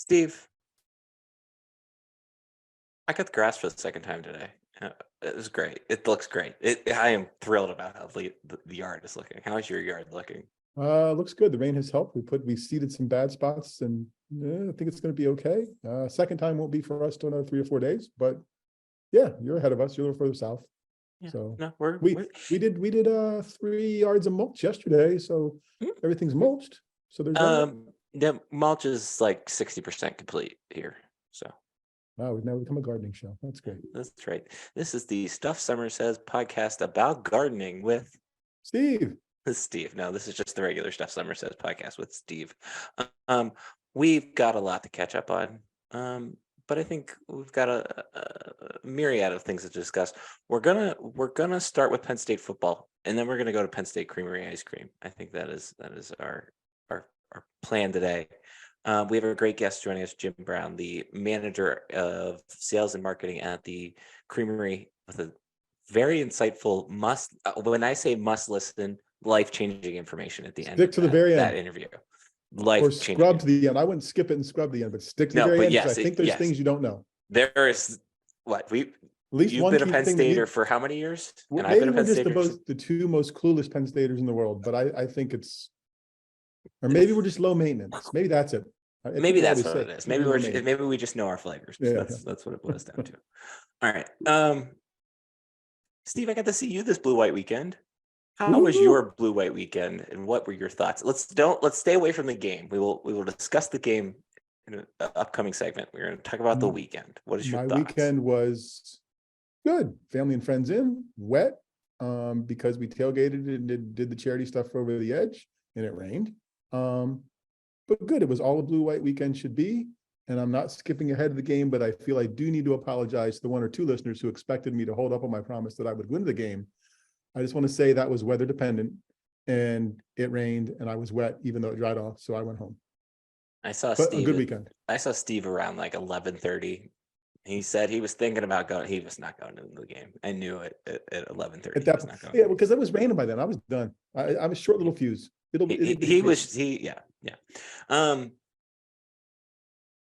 Steve, I cut the grass for the second time today. It was great. It looks great. I am thrilled about how the yard is looking. How is your yard looking? Looks good. The rain has helped. We seeded some bad spots, and I think it's going to be okay. Second time won't be for us till another 3 or 4 days, but yeah, you're ahead of us. You're a little further south. Yeah, So no, we did 3 yards of mulch yesterday, so everything's mulched. So there's the mulch is like 60% complete here. So wow, we've now become a gardening show. That's great. that's right. This is the Stuff Summer Says podcast about gardening with Steve. Steve. No, this is just the regular Stuff Summer Says podcast with Steve. We've got a lot to catch up on, but I think we've got a myriad of things to discuss. We're gonna start with Penn State football, and then we're gonna go to Penn State Creamery ice cream. I think that is our plan today. We have a great guest joining us, Jim Brown, the manager of sales and marketing at the Creamery, with a very insightful when I say must listen, life-changing information at the end. Stick to the very end. That interview. Or scrub to the end. I wouldn't skip it and scrub the end, but stick to the very end. Yes, I think there's things you don't know. There is you've been a Penn Stater for how many years? And I've been a Penn Stater. The two most clueless Penn Staters in the world, but I think it's, or maybe we're just low maintenance. Maybe that's it. Maybe that's what it is. Maybe we just know our flavors. Yeah, that's what it boils down to. All right. Steve, I got to see you this blue-white weekend. How was your blue-white weekend, and what were your thoughts? Let's stay away from the game. We will discuss the game in an upcoming segment. We're going to talk about the weekend. What is your thoughts? My weekend was good. Family and friends in, wet, because we tailgated and did the charity stuff over the edge, and it rained. But good. It was all a blue-white weekend should be. And I'm not skipping ahead of the game, but I feel I do need to apologize to the 1 or 2 listeners who expected me to hold up on my promise that I would win the game. I just want to say that was weather dependent, and it rained and I was wet, even though it dried off. So I went home. I saw Steve. A good weekend. I saw Steve around like 11:30. He said he was thinking about going. He was not going to the game. I knew it at 11:30. Yeah, because it was raining by then. I was done. I was short little fuse. Yeah.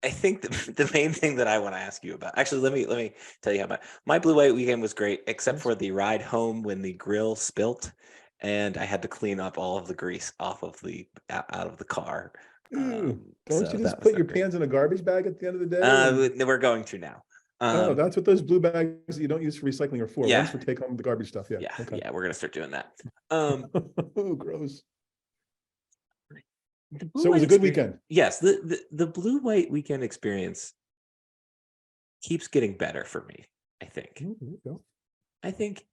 I think the main thing that I want to ask you about, actually, let me tell you how my blue-white weekend was great, except for the ride home when the grill spilt and I had to clean up all of the grease off of out of the car. Don't you just put your pans in a garbage bag at the end of the day? We're going to now. That's what those blue bags you don't use for recycling are for. Yeah. One's for take home the garbage stuff. Yeah. Yeah, we're gonna start doing that. Oh, gross. So it was a good weekend. Yes, the blue-white weekend experience keeps getting better for me, I think. I think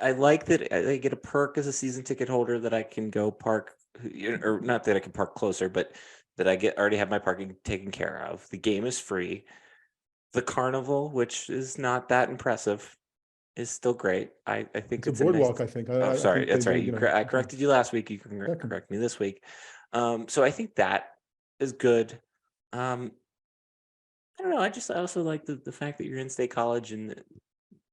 I like that I get a perk as a season ticket holder that I can go park, or not that I can park closer, but that I already have my parking taken care of. The game is free. The carnival, which is not that impressive, is still great. I think it's a boardwalk. I think. Sorry, that's right. I corrected you last week. You can correct me this week. So I think that is good. I don't know. I also like the fact that you're in state college and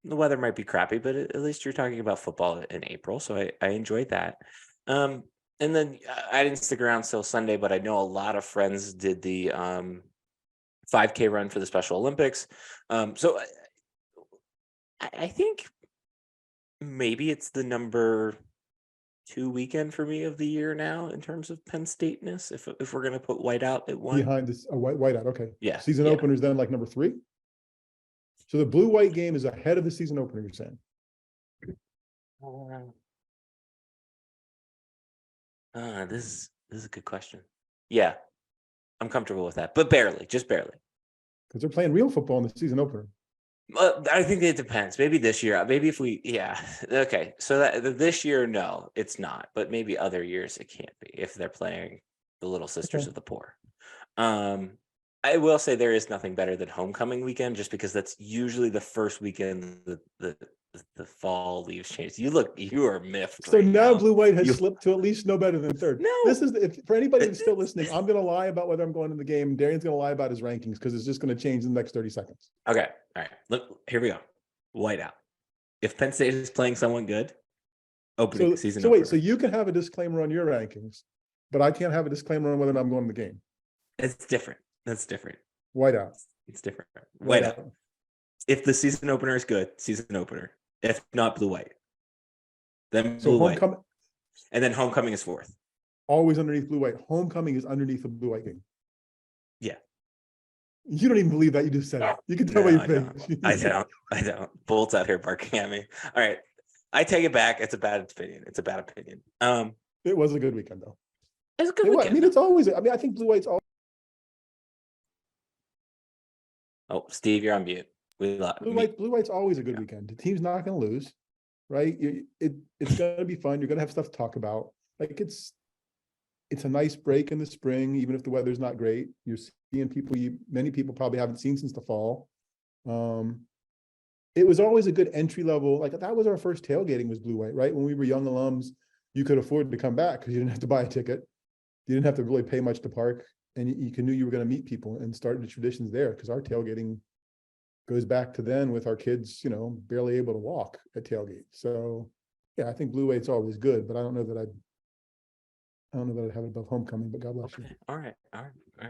the weather might be crappy, but at least you're talking about football in April. So I enjoyed that. And then I didn't stick around till Sunday, but I know a lot of friends did the 5K run for the Special Olympics. So I think maybe it's the number 2 weekend for me of the year now in terms of Penn State-ness. If we're gonna put whiteout at 1 behind this, whiteout. Okay. Yeah. Season openers then like number 3. So the blue-white game is ahead of the season opener. You're saying? This is a good question. Yeah, I'm comfortable with that, but just barely. Because they're playing real football in the season opener. I think it depends. Maybe this year. Maybe okay. So that this year, no, it's not. But maybe other years it can't be if they're playing the Little Sisters of the Poor. I will say there is nothing better than homecoming weekend, just because that's usually the first weekend the fall leaves change. You are miffed. So now blue-white has slipped to at least no better than 3rd. No, this is for anybody who's still listening. I'm going to lie about whether I'm going to the game. Darian's going to lie about his rankings because it's just going to change in the next 30 seconds. Okay, all right. Look, here we go. Whiteout. If Penn State is playing someone good, opening season. So wait, so you can have a disclaimer on your rankings, but I can't have a disclaimer on whether or not I'm going to the game. It's different. That's different. Whiteout. It's different. Whiteout. If the season opener is good, season opener. If not, blue white. Then So blue white. homecoming, And then homecoming is fourth. always underneath blue white. Homecoming is underneath the blue white game. Yeah. You don't even believe that you just said it. You can tell No, by your face. I don't. Bolt's out here barking at me. All right. I take it back. It's a bad opinion. It's a bad opinion. It was a good weekend though. It's a good I weekend. mean, it's always, I mean, I think blue white's all. Oh, Steve, you're on mute. Blue white's always a good weekend. The team's not going to lose, right? It's going to be fun. You're going to have stuff to talk about. Like it's a nice break in the spring, even if the weather's not great. You're seeing people many people probably haven't seen since the fall. It was always a good entry level. Like that was our first tailgating was blue white, right? When we were young alums, you could afford to come back because you didn't have to buy a ticket. You didn't have to really pay much to park, and you knew you were going to meet people and start the traditions there because our tailgating goes back to then with our kids, barely able to walk at tailgate. So yeah, I think blue white's always good, but I don't know that I'd have it above homecoming, but God bless you. All right.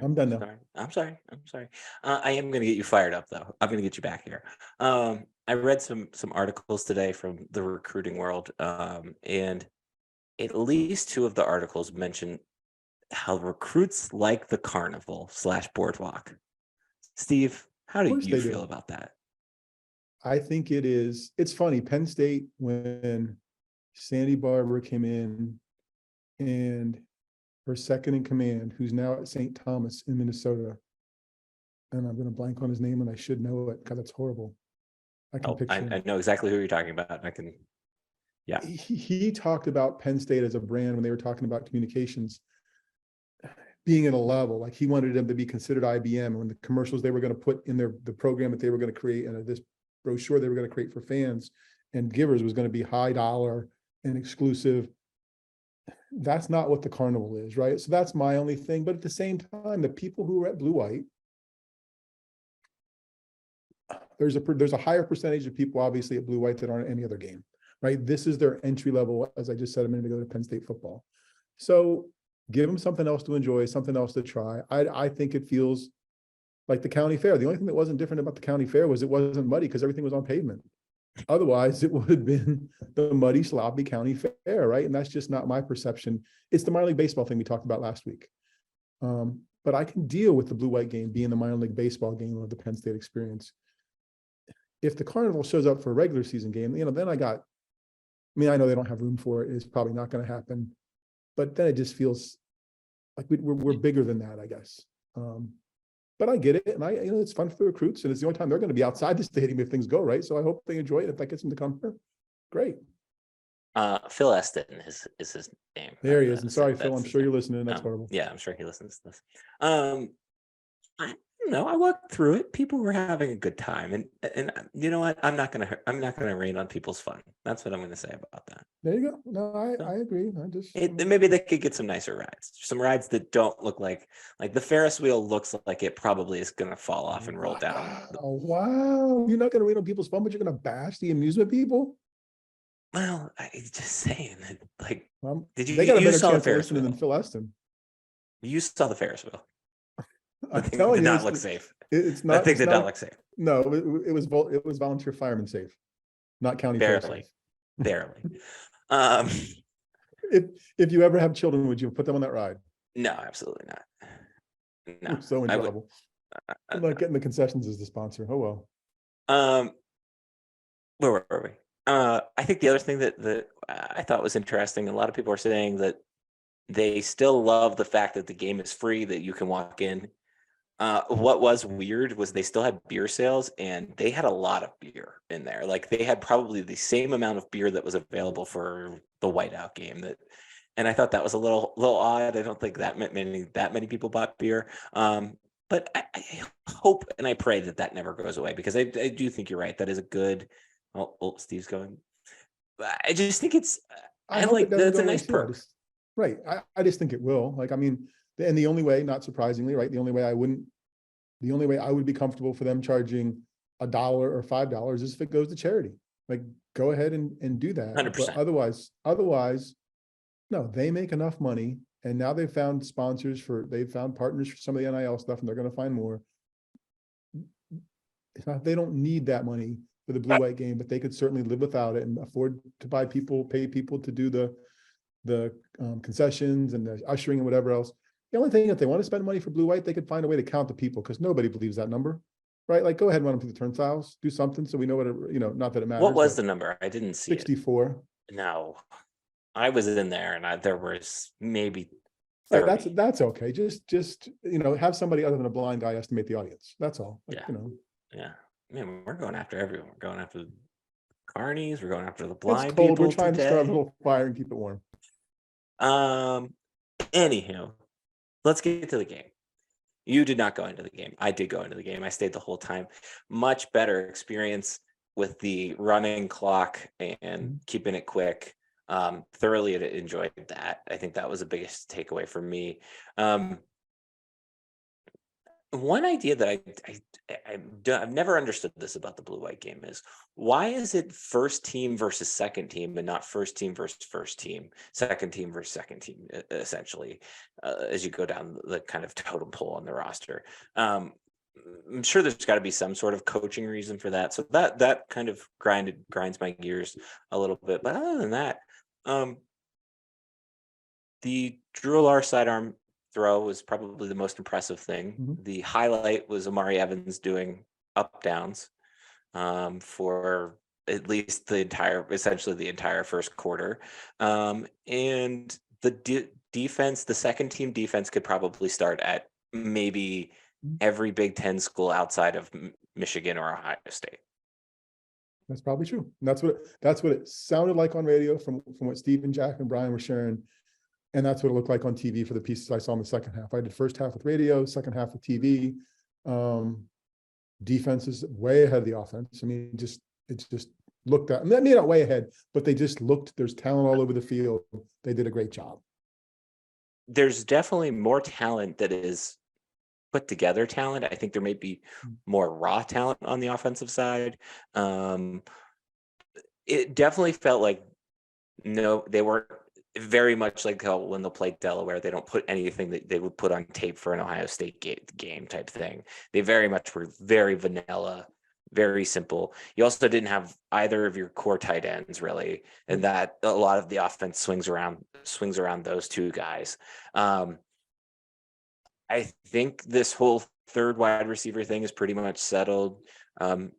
I'm done now. I'm sorry. I am going to get you fired up though. I'm going to get you back here. I read some articles today from the recruiting world, and at least two of the articles mention how recruits like the carnival / boardwalk. Steve, how do you feel about that? I think it's funny. Penn State, when Sandy Barber came in and her second in command, who's now at St. Thomas in Minnesota, and I'm going to blank on his name and I should know it because it's horrible. I can picture him. I know exactly who you're talking about. Yeah. He talked about Penn State as a brand when they were talking about communications being at a level, like he wanted them to be considered IBM. When the commercials they were going to put in the program that they were going to create and this brochure they were going to create for fans and givers was going to be high dollar and exclusive. That's not what the carnival is, right? So that's my only thing. But at the same time, the people who are at blue white, there's a higher percentage of people obviously at blue white that aren't at any other game, right? This is their entry level, as I just said a minute ago, to Penn State football. So give them something else to enjoy, something else to try. I think it feels like the county fair. The only thing that wasn't different about the county fair was it wasn't muddy because everything was on pavement. Otherwise, it would have been the muddy, sloppy county fair, right? And that's just not my perception. It's the minor league baseball thing we talked about last week. But I can deal with the blue-white game being the minor league baseball game of the Penn State experience. If the carnival shows up for a regular season game, then I know they don't have room for it. It's probably not going to happen. But then it just feels like we're bigger than that, I guess. But I get it, and it's fun for the recruits, and it's the only time they're going to be outside the stadium if things go right. So I hope they enjoy it. If that gets them to come here, great. Phil Eston is his name. There he is. And sorry, Phil, I'm sure you're listening. That's horrible. Yeah, I'm sure he listens to this. I don't know. I walked through it. People were having a good time, and you know what? I'm not gonna rain on people's fun. That's what I'm gonna say about that. There you go. No, I agree. Maybe they could get some nicer rides. Some rides that don't look like the Ferris wheel looks like it probably is gonna fall off and roll down. Oh wow! You're not gonna rain on people's fun, but you're gonna bash the amusement people. Well, I just saying that. Did you? They got a better saw chance the Ferris wheel than Phil Eston. You saw the Ferris wheel. I'm That thing telling did you, not look safe. It's not. That thing did not look safe. No, it was volunteer fireman safe, not county fair safe. Barely. If you ever have children, would you put them on that ride? No, absolutely not. No, I'm so in trouble. I'm not getting the concessions as the sponsor. Oh well. Where were we? I think the other thing that I thought was interesting, a lot of people are saying that they still love the fact that the game is free, that you can walk in. What was weird was they still had beer sales, and they had a lot of beer in there. Like they had probably the same amount of beer that was available for the whiteout game. And I thought that was a little odd. I don't think that many people bought beer. But I hope and I pray that never goes away, because I do think you're right. That is a good. Oh, Steve's going. I just think it's. That's a nice perk. Right. I just think it will. And the only way, not surprisingly, right? The only way I would be comfortable for them charging $1 or $5 is if it goes to charity. Like, go ahead and do that. 100%. But otherwise, no, they make enough money And now they've found they've found partners for some of the NIL stuff, and they're going to find more. It's not, they don't need that money for the blue-white game, but they could certainly live without it and afford to pay people to do the concessions and the ushering and whatever else. The only thing, if they want to spend money for blue-white, they could find a way to count the people, because nobody believes that number, right? Like, go ahead and run them through the turnstiles, do something so we know what not that it matters. What was the number? I didn't see 64. it. No, I was in there, and there was maybe Right, 30. that's okay. Just have somebody other than a blind guy estimate the audience. That's all. Like, Yeah. Yeah. Man, we're going after everyone. We're going after the carnies. We're going after the blind it's cold. people We're trying to start a today. little fire and keep it warm. Anywho, let's get to the game. You did not go into the game. I did go into the game. I stayed the whole time. Much better experience with the running clock and keeping it quick. Thoroughly enjoyed that. I think that was the biggest takeaway for me. One idea that I've never understood this about the blue-white game is, why is it first team versus second team and not first team versus first team, second team versus second team, essentially, as you go down the kind of totem pole on the roster. I'm sure there's got to be some sort of coaching reason for that. So that kind of grinds my gears a little bit. But other than that, the Drew Lar sidearm throw was probably the most impressive thing. The highlight was Amari Evans doing up downs for at least essentially the entire first quarter. And the defense, the second team defense, could probably start at maybe every Big Ten school outside of Michigan or Ohio State. That's probably true. And that's what it sounded like on radio from what Steve and Jack and Brian were sharing. And that's what it looked like on TV for the pieces I saw in the second half. I did first half with radio, second half with TV. Defense is way ahead of the offense. I mean, it's just looked at, maybe not way ahead, but they just looked, there's talent all over the field. They did a great job. There's definitely more talent that is put together talent. I think there may be more raw talent on the offensive side. It definitely felt like, they weren't very much like how when they'll play Delaware, they don't put anything that they would put on tape for an Ohio State game type thing. They very much were very vanilla, very simple. You also didn't have either of your core tight ends really, and that a lot of the offense swings around those two guys. I think this whole third wide receiver thing is pretty much settled.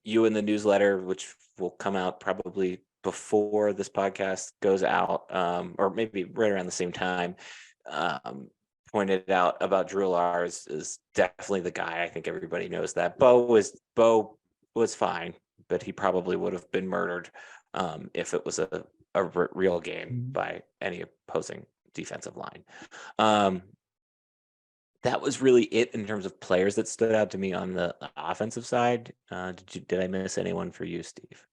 You in the newsletter, which will come out probably before this podcast goes out, or maybe right around the same time, pointed out about Drew Lar is definitely the guy. I think everybody knows that. Bo was fine, but he probably would have been murdered if it was a real game by any opposing defensive line. That was really it in terms of players that stood out to me on the offensive side. Did I miss anyone for you, Steve?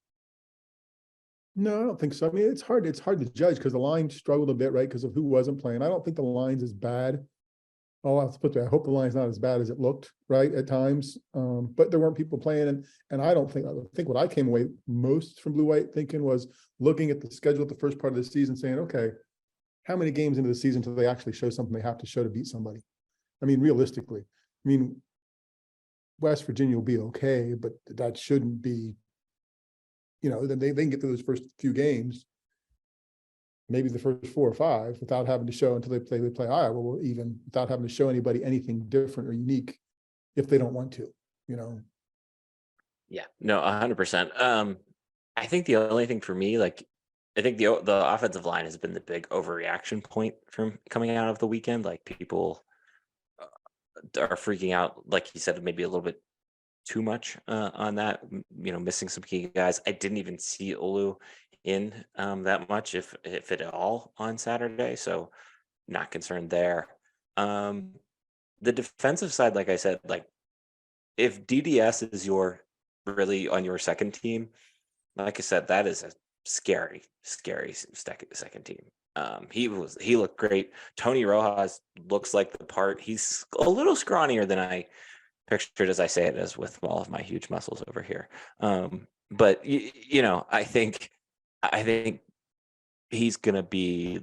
No, I don't think so. I mean, it's hard to judge because the line struggled a bit, right? Because of who wasn't playing. I don't think the line's as bad. Oh, I'll put that. I hope the line's not as bad as it looked, right, at times. But there weren't people playing, and I think what I came away most from blue-white thinking was looking at the schedule at the first part of the season, saying, okay, how many games into the season do they actually show something they have to show to beat somebody? I mean, realistically, West Virginia will be okay, but that shouldn't be. Then they can get through those first few games, maybe the first 4 or 5, without having to show until they play Iowa, or even without having to show anybody anything different or unique if they don't want to. Yeah, no, 100%. I think the only thing for me, I think the offensive line has been the big overreaction point from coming out of the weekend. Like, people are freaking out, like you said, maybe a little bit too much on that, missing some key guys. I didn't even see Olu in that much, if at all, on Saturday, so not concerned there. The defensive side, like I said, if DDS is really on your second team, like I said, that is a scary second team. He looked great. Tony Rojas looks like the part. He's a little scrawnier than I pictured, as I say it, as with all of my huge muscles over here. But I think he's gonna be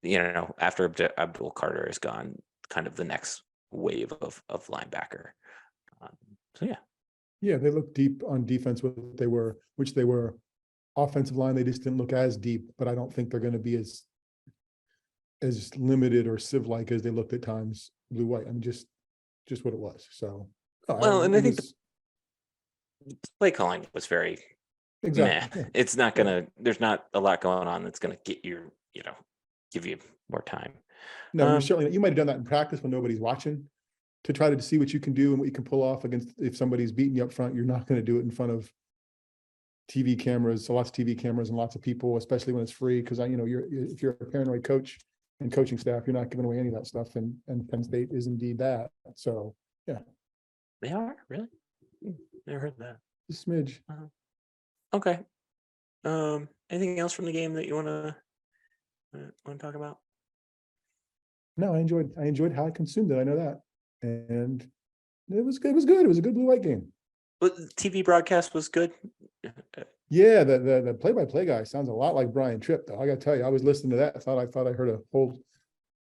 after Abdul Carter is gone, kind of the next wave of linebacker. So yeah. Yeah, they look deep on defense, which they were. Offensive line, they just didn't look as deep, but I don't think they're going to be as limited or sieve-like as they looked at times. Blue white, I mean, just what it was. So, well, and I think the play calling was very exactly. meh. It's not gonna. There's not a lot going on that's gonna get you, give you more time. No, you certainly, you might have done that in practice when nobody's watching, to try to see what you can do and what you can pull off against. If somebody's beating you up front, you're not going to do it in front of TV cameras, so lots of TV cameras and lots of people, especially when it's free. Because if you're a paranoid coach and coaching staff, you're not giving away any of that stuff. And Penn State is indeed that. So yeah, they are really. Never heard that. A smidge. Okay. Anything else from the game that you want to talk about? No, I enjoyed how I consumed it. I know that, and it was good. It was good. It was a good blue white game. But the TV broadcast was good. Yeah, the play-by-play guy sounds a lot like Brian Tripp, though. I got to tell you, I was listening to that. I thought I heard a whole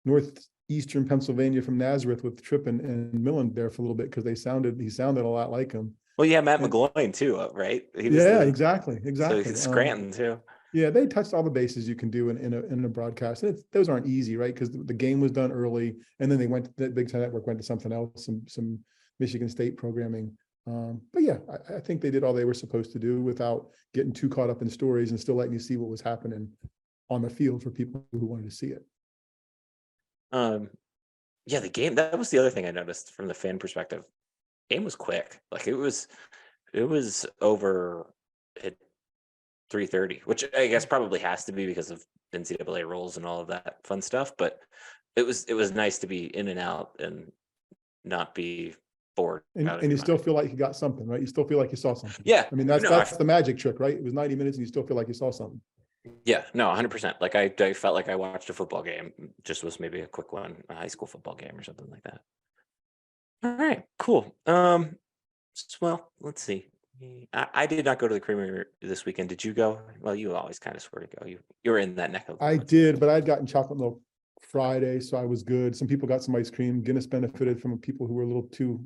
northeastern Pennsylvania from Nazareth with Tripp and Millen there for a little bit, because he sounded a lot like him. Well, yeah, Matt McGloin too, right? Exactly. So Scranton too. Yeah, they touched all the bases you can do in a broadcast. And those aren't easy, right? Because the game was done early, and then the Big Ten Network went to something else, some Michigan State programming. But yeah, I think they did all they were supposed to do without getting too caught up in stories, and still letting you see what was happening on the field for people who wanted to see it. Yeah, the game, that was the other thing I noticed from the fan perspective. Game was quick. Like it was over at 3:30, which I guess probably has to be because of NCAA rules and all of that fun stuff. But it was nice to be in and out and not be bored. And you still feel like you got something, right? You still feel like you saw something. Yeah. I mean, that's the magic trick, right? It was 90 minutes and you still feel like you saw something. Yeah, no, 100%. Like I felt like I watched a football game. Just was maybe a quick one, a high school football game or something like that. All right, cool. Well, let's see. I did not go to the Creamery this weekend. Did you go? Well, you always kind of swear to go. You were in that neck of the I woods. did, but I'd gotten chocolate milk Friday, so I was good. Some people got some ice cream. Guinness benefited from people who were a little too,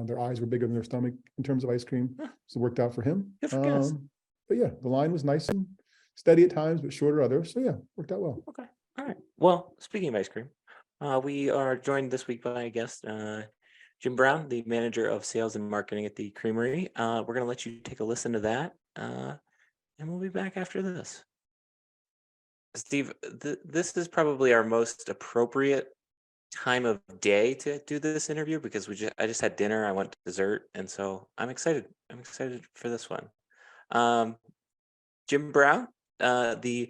their eyes were bigger than their stomach in terms of ice cream. So it worked out for him. Good for Guinness. But yeah, the line was nice and steady at times, but shorter others. So yeah, worked out well. Okay. All right. Well, speaking of ice cream, we are joined this week by a guest, Jim Brown, the manager of sales and marketing at the Creamery. We're going to let you take a listen to that, and we'll be back after this. Steve, this is probably our most appropriate time of day to do this interview, because I just had dinner, I went to dessert, and so I'm excited. I'm excited for this one. Jim Brown, the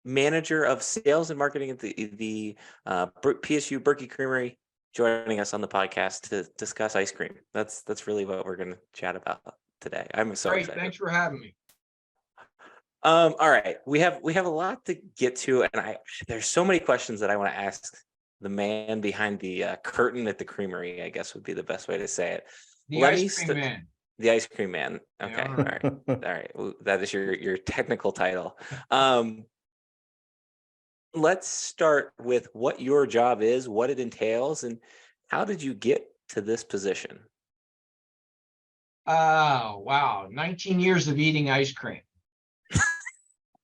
manager of sales and marketing at the PSU Berkey Creamery, joining us on the podcast to discuss ice cream. That's really what we're going to chat about today. I'm so excited. Thanks for having me. All right, we have a lot to get to, and there's so many questions that I want to ask the man behind the curtain at the Creamery, I guess would be the best way to say it. The ice cream man. The ice cream man. Okay, Yeah. all right, all right. Well, that is your technical title. Let's start with what your job is, what it entails, and how did you get to this position? Oh, wow. 19 years of eating ice cream.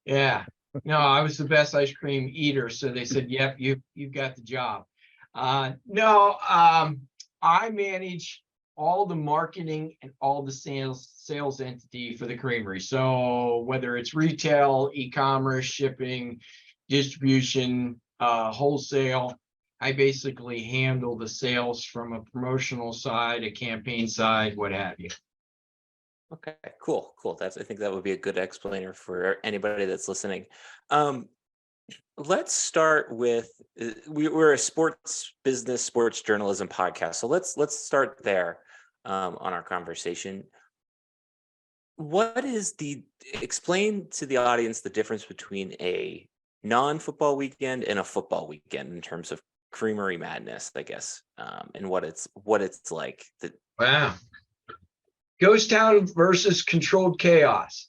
Yeah. No, I was the best ice cream eater. So they said, yep, you've got the job. I manage all the marketing and all the sales entity for the Creamery. So whether it's retail, e-commerce, shipping, distribution, wholesale, I basically handle the sales from a promotional side, a campaign side, what have you. Okay, cool. I think that would be a good explainer for anybody that's listening. Let's start with we're a sports journalism podcast. So let's start there on our conversation. Explain to the audience the difference between a non-football weekend and a football weekend in terms of Creamery madness, I guess, and what it's like. Wow. Ghost town versus controlled chaos.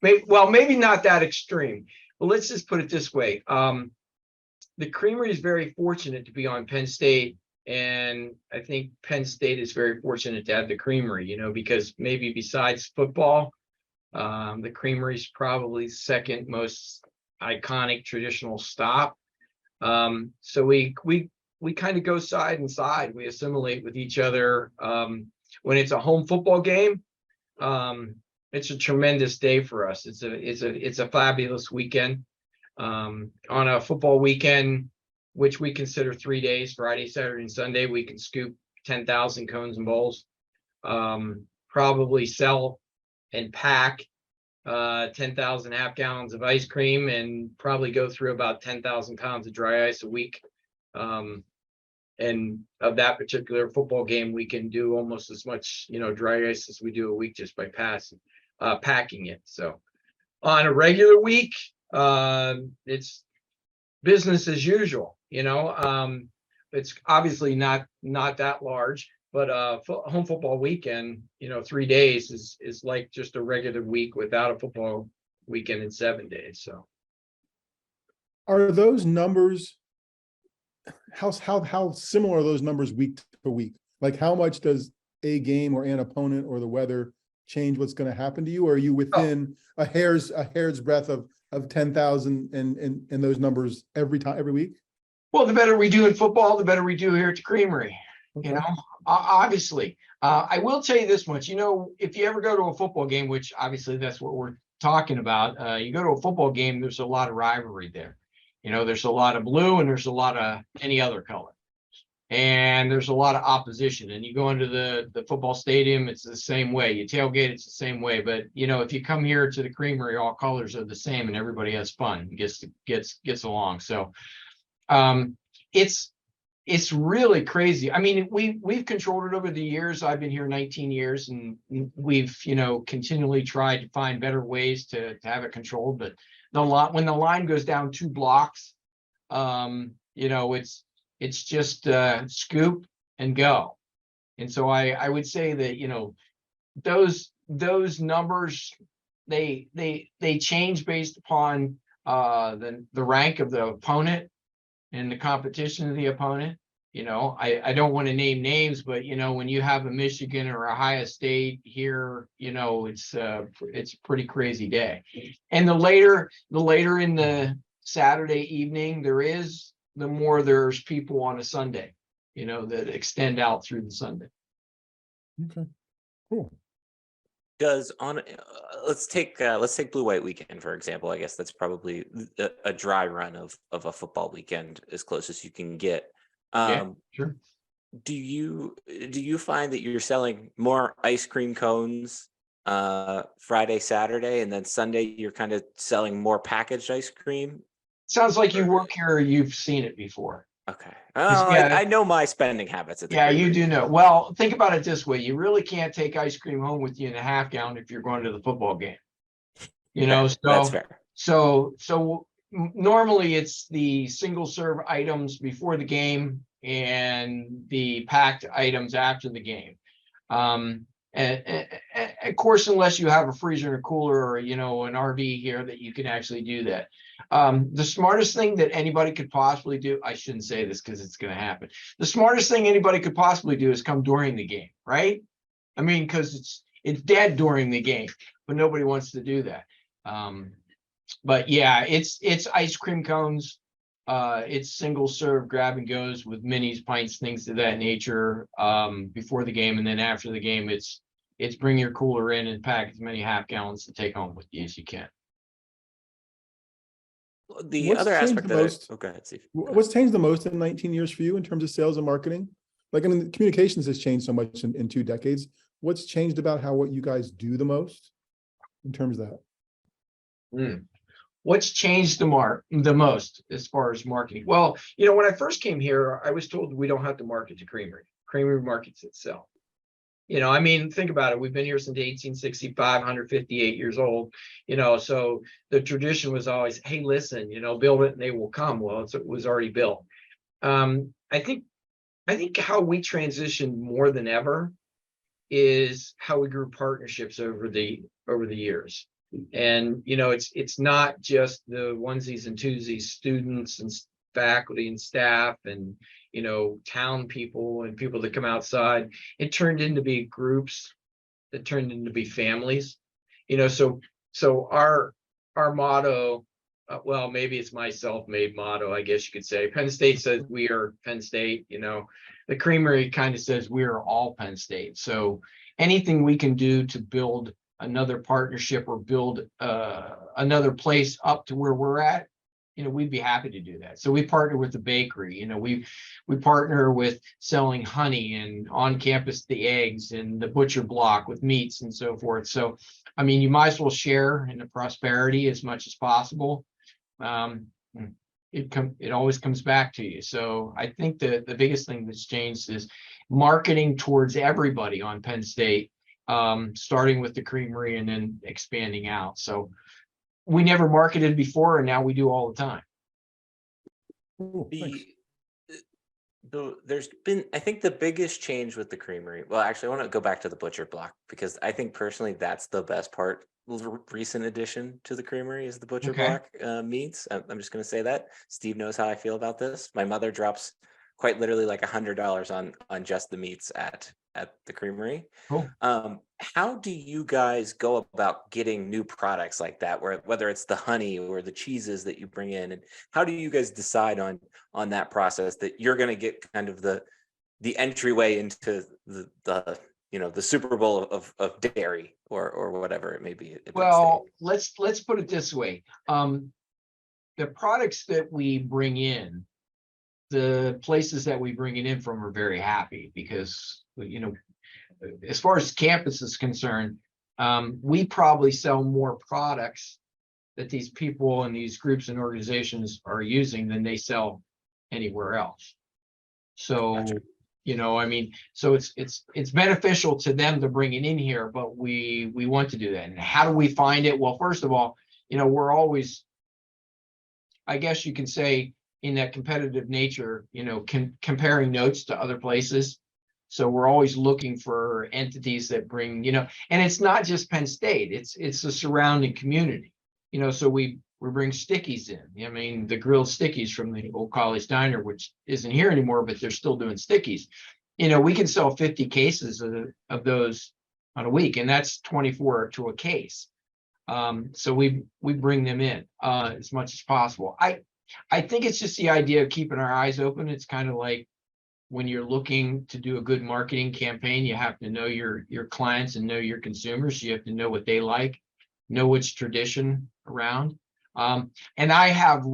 Maybe not that extreme. Well, let's just put it this way. The Creamery is very fortunate to be on Penn State, and I think Penn State is very fortunate to have the Creamery, because maybe besides football, the Creamery is probably the second most iconic traditional stop. So we kind of go side and side. We assimilate with each other. When it's a home football game, it's a tremendous day for us. It's a fabulous weekend. On a football weekend, which we consider 3 days, Friday, Saturday, and Sunday, we can scoop 10,000 cones and bowls, probably sell and pack 10,000 half gallons of ice cream, and probably go through about 10,000 pounds of dry ice a week. And of that particular football game, we can do almost as much, dry ice as we do a week just by packing it. So on a regular week, it's business as usual. It's obviously not that large, but home football weekend, 3 days is like just a regular week without a football weekend in 7 days. So Are those numbers, how similar are those numbers week to week? Like, how much does a game or an opponent or the weather change what's going to happen to you? Or are you within a hair's breadth of 10,000 and those numbers every week? Well, the better we do in football, the better we do here at the Creamery. Okay. Obviously, I will tell you this much. If you ever go to a football game, which obviously that's what we're talking about, you go to a football game, there's a lot of rivalry there. There's a lot of blue and there's a lot of any other color, and there's a lot of opposition. And you go into the football stadium, it's the same way. You tailgate, it's the same way. But if you come here to the Creamery, all colors are the same and everybody has fun, gets along. So it's really crazy. I mean, we've controlled it over the years. I've been here 19 years, and we've continually tried to find better ways to have it controlled. But when the line goes down 2 blocks, it's just scoop and go. And so I would say that those numbers, they change based upon the rank of the opponent and the competition of the opponent. I don't want to name names, but when you have a Michigan or Ohio State here, it's a pretty crazy day. And the later in the Saturday evening the more there's people on a Sunday, that extend out through the Sunday. Okay, cool. Does let's take Blue White Weekend, for example. I guess that's probably a dry run of a football weekend, as close as you can get. Yeah, sure. Do you find that you're selling more ice cream cones Friday, Saturday, and then Sunday you're kind of selling more packaged ice cream? Sounds like you work here or you've seen it before. Okay. I know my spending habits at the Yeah, Creamery. you do know. Well, think about it this way. You really can't take ice cream home with you in a half gallon if you're going to the football game. That's fair. So normally it's the single serve items before the game and the packed items after the game. And of course, unless you have a freezer and a cooler or, an RV here that you can actually do that. The smartest thing that anybody could possibly do, I shouldn't say this because it's going to happen. The smartest thing anybody could possibly do is come during the game, right? I mean, because it's dead during the game, but nobody wants to do that. But yeah, it's ice cream cones. It's single serve grab and goes with minis, pints, things of that nature, before the game. And then after the game, it's bring your cooler in and pack as many half gallons to take home with you as you can. The What's other changed aspect the that most? go ahead, Steve. What's changed the most in 19 years for you in terms of sales and marketing? Like, I mean, communications has changed so much in 2 decades. What's changed about what you guys do the most in terms of that? What's changed the most as far as marketing? Well, when I first came here, I was told we don't have to market to Creamery. Creamery markets itself. I mean, think about it. We've been here since 1865, 158 years old. So the tradition was always, hey, listen, build it and they will come. Well, it was already built. I think how we transitioned more than ever is how we grew partnerships over the years. And, it's not just the onesies and twosies, students and faculty and staff and, town people and people that come outside. It turned into be groups that turned into be families, so our motto, well, maybe it's my self-made motto, I guess you could say. Penn State says we are Penn State, the Creamery kind of says we are all Penn State. So anything we can do to build another partnership or build another place up to where we're at, we'd be happy to do that. So we partner with the bakery, we partner with selling honey and on campus the eggs and the butcher block with meats and so forth. So, I mean, you might as well share in the prosperity as much as possible. It always comes back to you. So I think that the biggest thing that's changed is marketing towards everybody on Penn State, starting with the Creamery and then expanding out. So we never marketed before, and now we do all the time. Ooh, thanks. There's been, I think the biggest change with the Creamery. Well, actually, I want to go back to the butcher block because I think personally that's the best part. Recent addition to the Creamery is the butcher Okay. block meats. I'm just going to say that Steve knows how I feel about this. My mother drops quite literally like $100 on just the meats at the Creamery. Cool. How do you guys go about getting new products like that, whether it's the honey or the cheeses that you bring in, and how do you guys decide on that process that you're going to get kind of the entryway into the Super Bowl of dairy or whatever it may be at Penn Well, State? let's put it this way. The products that we bring in, the places that we bring it in from are very happy because, as far as campus is concerned, we probably sell more products that these people and these groups and organizations are using than they sell anywhere else. So, Gotcha. I mean, so it's beneficial to them to bring it in here, but we want to do that. And how do we find it? Well, first of all, we're always, I guess you can say, in that competitive nature, comparing notes to other places. So we're always looking for entities that bring, and it's not just Penn State, it's the surrounding community, so we bring stickies in. I mean, the grilled stickies from the old college diner, which isn't here anymore, but they're still doing stickies. We can sell 50 cases of those on a week, and that's 24 to a case. So we bring them in as much as possible. I think it's just the idea of keeping our eyes open. It's kind of like when you're looking to do a good marketing campaign, you have to know your clients and know your consumers. You have to know what they like, know what's tradition around. And I have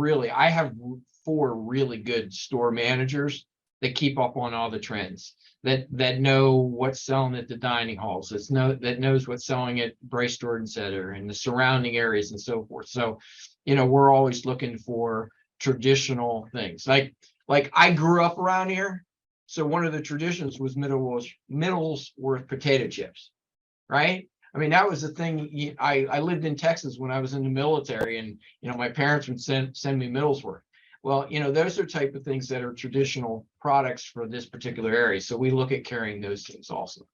4 really good store managers that keep up on all the trends, that know what's selling at the dining halls, that knows what's selling at Bryce Jordan Center and the surrounding areas and so forth. So, we're always looking for traditional things. Like I grew up around here, so one of the traditions was Middlesworth potato chips, right? I mean, that was the thing. I lived in Texas when I was in the military, and my parents would send me Middlesworth. Well, those are type of things that are traditional products for this particular area. So we look at carrying those things also.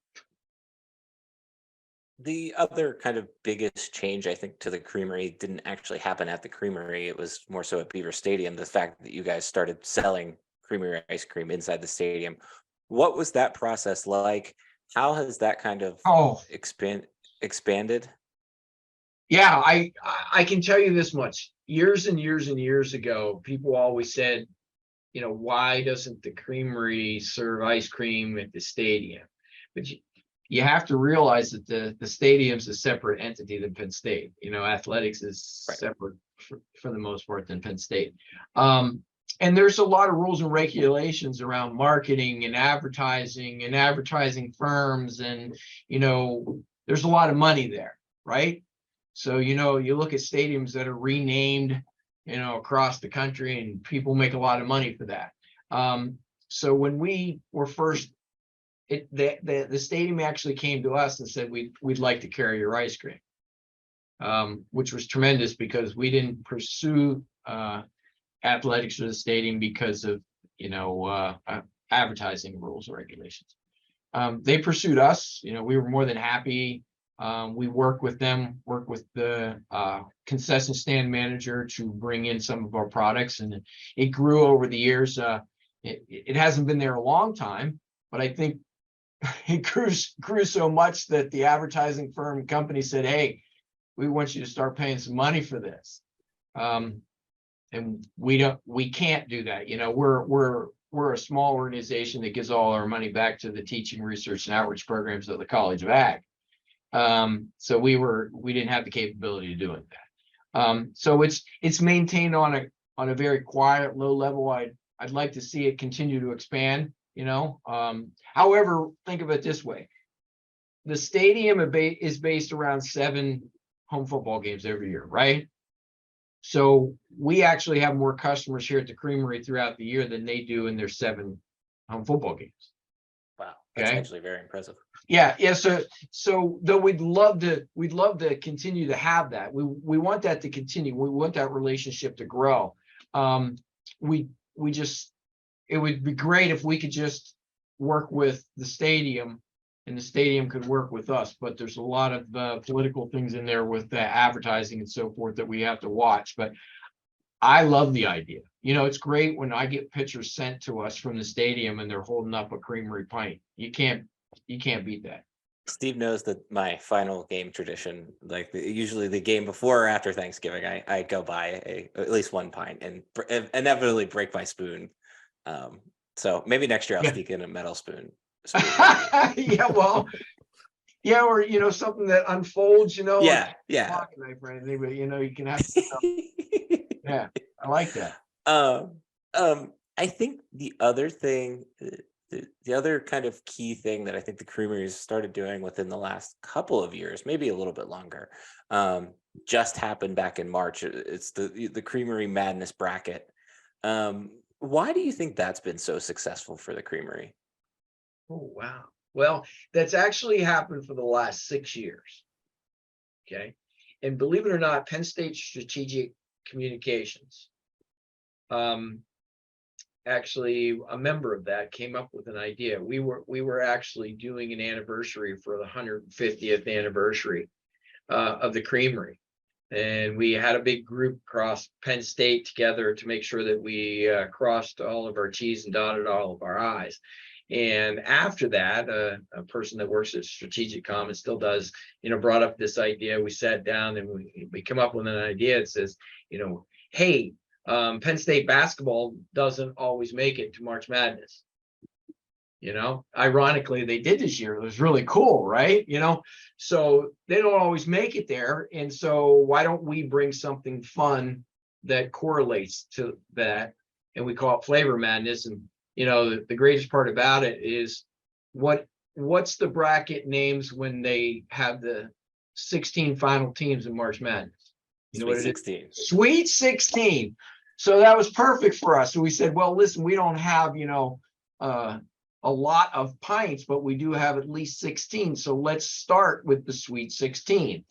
The other kind of biggest change, I think, to the Creamery didn't actually happen at the Creamery. It was more so at Beaver Stadium. The fact that you guys started selling Creamery ice cream inside the stadium. What was that process like? How has that kind of expanded? Yeah, I can tell you this much. Years and years and years ago, people always said, why doesn't the Creamery serve ice cream at the stadium? But you have to realize that the stadium's a separate entity than Penn State. Athletics is Right. separate for the most part than Penn State. And there's a lot of rules and regulations around marketing and advertising firms. And, there's a lot of money there, right? So, you look at stadiums that are renamed, across the country, and people make a lot of money for that. So when we were first, the stadium actually came to us and said, we'd like to carry your ice cream, which was tremendous because we didn't pursue athletics for the stadium because of, advertising rules or regulations. They pursued us. We were more than happy We work with them, work with the concession stand manager to bring in some of our products, and it grew over the years. It hasn't been there a long time, but I think it grew so much that the advertising firm company said, "Hey, we want you to start paying some money for this." And we can't do that. You know, we're a small organization that gives all our money back to the teaching, research, and outreach programs of the College of Ag. So we didn't have the capability of doing that. So it's maintained on a very quiet, low level. I'd like to see it continue to expand, you know. However, think of it this way. The stadium is based around 7 home football games every year, right? So we actually have more customers here at the Creamery throughout the year than they do in their 7 home football games. Wow, that's Okay. actually very impressive. Yeah. So though we'd love to continue to have that. We want that to continue. We want that relationship to grow. We just, it would be great if we could just work with the stadium and the stadium could work with us, but there's a lot of political things in there with the advertising and so forth that we have to watch. But I love the idea. You know, it's great when I get pictures sent to us from the stadium and they're holding up a Creamery pint. You can't beat that. Steve knows that my final game tradition, like usually the game before or after Thanksgiving, I go buy at least 1 pint and inevitably break my spoon. So maybe next year I'll sneak in a metal spoon. Yeah, well, yeah, or you know, something that unfolds, you know. Yeah. Pocket knife or anything, but you know, you can have. Yeah, I like that. I think the other thing, the other kind of key thing that I think the Creamery has started doing within the last couple of years, maybe a little bit longer, just happened back in March. It's the Creamery Madness bracket. Why do you think that's been so successful for the Creamery? Oh, wow. Well, that's actually happened for the last 6 years. Okay. And believe it or not, Penn State Strategic Communications, actually a member of that came up with an idea. We were actually doing an anniversary for the 150th anniversary of the Creamery. And we had a big group across Penn State together to make sure that we crossed all of our T's and dotted all of our I's. And after that, a person that works at Strategic Commons still does, you know, brought up this idea. We sat down and we come up with an idea. It says, you know, hey, Penn State basketball doesn't always make it to March Madness. You know, ironically, they did this year. It was really cool, right? You know, so they don't always make it there. And so why don't we bring something fun that correlates to that? And we call it Flavor Madness. And you know, the greatest part about it is what's the bracket names when they have the 16 final teams in March Madness? You know what it is? 16. Sweet 16. So that was perfect for us. So we said, well, listen, we don't have, you know, a lot of pints, but we do have at least 16. So let's start with the Sweet 16.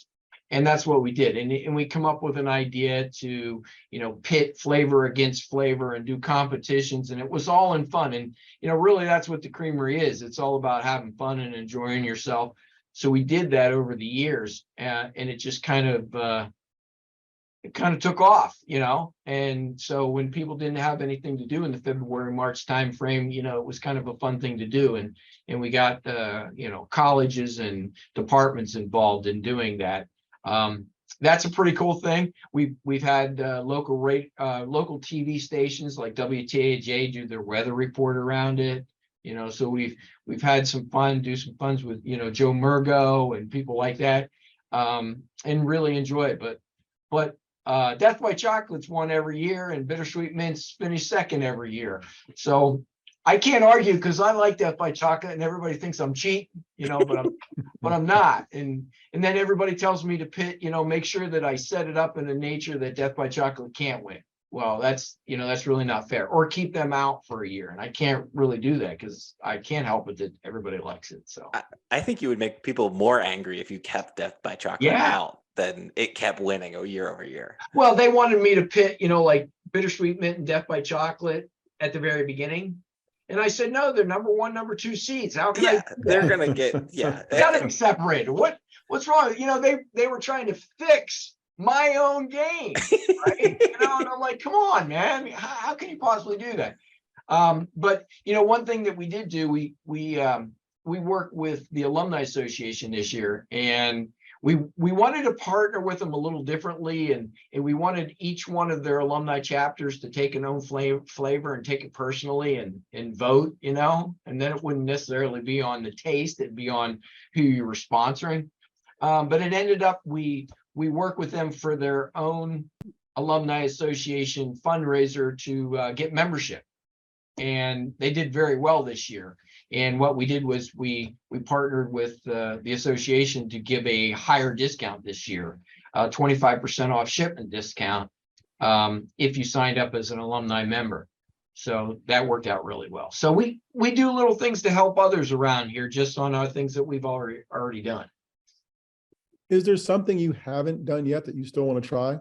And that's what we did. And we come up with an idea to, you know, pit flavor against flavor and do competitions. And it was all in fun. And, you know, really that's what the Creamery is. It's all about having fun and enjoying yourself. So we did that over the years and it just kind of took off, you know. And so when people didn't have anything to do in the February, March timeframe, you know, it was kind of a fun thing to do. And we got, you know, colleges and departments involved in doing that. That's a pretty cool thing. We've had local TV stations like WTAJ do their weather report around it, you know. So we've had some fun, do some funs with, you know, Joe Murgo and people like that, and really enjoy it. But Death by Chocolate's won every year, and Bittersweet Mint's finished second every year. So I can't argue because I like Death by Chocolate, and everybody thinks I'm cheating, you know, but I'm not. And then everybody tells me to pit, you know, make sure that I set it up in a nature that Death by Chocolate can't win. Well, that's, you know, that's really not fair. Or keep them out for a year, and I can't really do that because I can't help it that everybody likes it. So I think you would make people more angry if you kept Death by Chocolate out than it kept winning year over year. Well, they wanted me to pit, you know, like Bittersweet Mint and Death by Chocolate at the very beginning. And I said, no, they're number 1, number 2 seeds. How can I? They're gonna get gotta be separated. What what's wrong? They were trying to fix my own game, right? And I'm like, come on, man. How can you possibly do that? But one thing that we did do, we worked with the Alumni Association this year, and we wanted to partner with them a little differently, and we wanted each one of their alumni chapters to take an own flavor and take it personally and vote, and then it wouldn't necessarily be on the taste, it'd be on who you were sponsoring. But it ended up we work with them for their own Alumni Association fundraiser to get membership. And they did very well this year. And what we did was we partnered with the association to give a higher discount this year, 25% off shipment discount if you signed up as an alumni member. So that worked out really well. So we do little things to help others around here, just on our things that we've already done. Is there something you haven't done yet that you still want to try?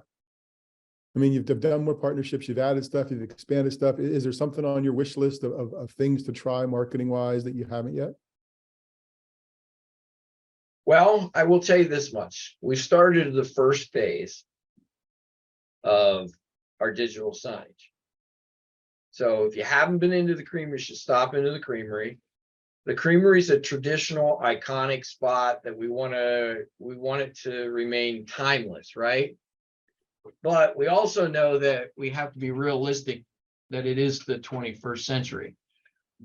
I mean, you've done more partnerships, you've added stuff, you've expanded stuff. Is there something on your wish list of things to try marketing wise that you haven't yet? Well, I will tell you this much. We started the first phase of our digital signage. So if you haven't been into the Creamery, you should stop into the Creamery. The Creamery is a traditional, iconic spot that we want it to remain timeless, right? But we also know that we have to be realistic that it is the 21st century.